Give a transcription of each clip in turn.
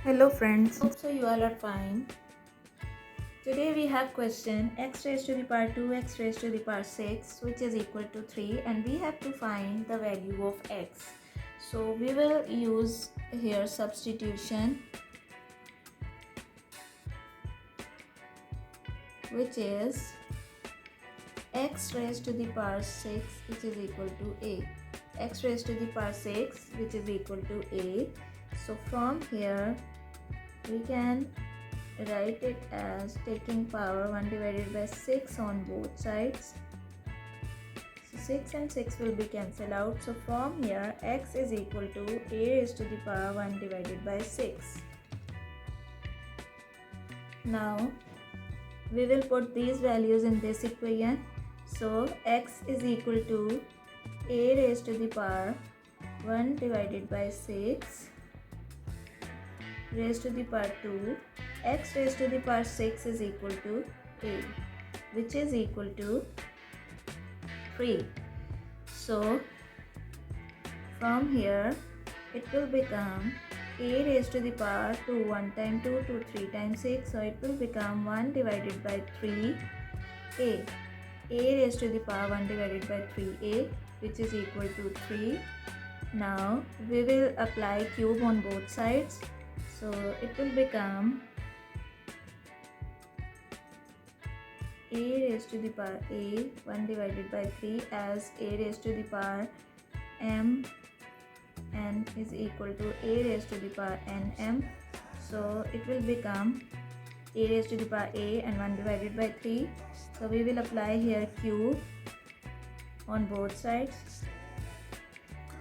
Hello friends. Hope so you all are fine. Today we have question x raised to the power 2 x raised to the power 6 which is equal to 3 and we have to find the value of x. So we will use here substitution which is x raised to the power 6 which is equal to a. X raised to the power 6 which is equal to a. So from here we can write it as taking power 1 divided by 6 on both sides. So 6 and 6 will be cancelled out. So from here x is equal to a raised to the power 1 divided by 6. Now we will put these values in this equation. So x is equal to a raised to the power 1 divided by 6 raised to the power 2. X raised to the power 6 is equal to a, which is equal to 3. So from here it will become a raised to the power 2, 1 times 2, 2, 3 times 6. So it will become 1 divided by 3 a. A raised to the power 1 divided by 3a, which is equal to 3. Now we will apply cube on both sides. So it will become a raised to the power a 1 divided by 3 as a raised to the power m n is equal to a raised to the power nm. So it will become a raised to the power a and 1 divided by 3. So we will apply here cube on both sides.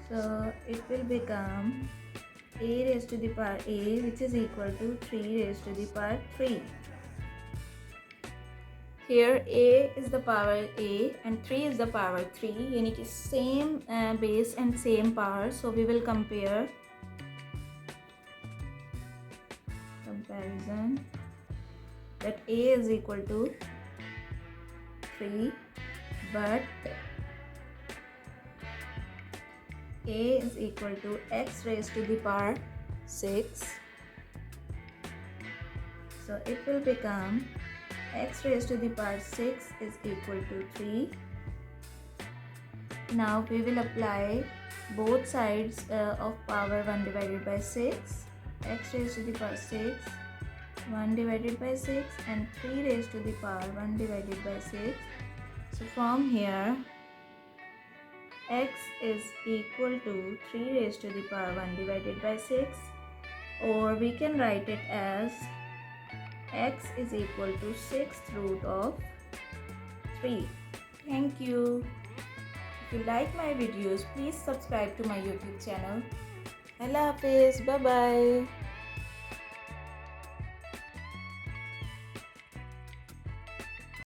So it will become a raised to the power a which is equal to 3 raised to the power 3. Here a is the power a and 3 is the power 3, यानी कि same base and same power. So we will compare comparison that a is equal to 3 but a is equal to x raised to the power 6. So it will become x raised to the power 6 is equal to 3. Now we will apply both sides of power 1 divided by 6. X raised to the power 6, 1 divided by 6 and 3 raised to the power 1 divided by 6. So from here x is equal to 3 raised to the power 1 divided by 6, or we can write it as x is equal to 6th root of 3. Thank you. If you like my videos, please subscribe to my YouTube channel. Allah Hafiz. Bye bye.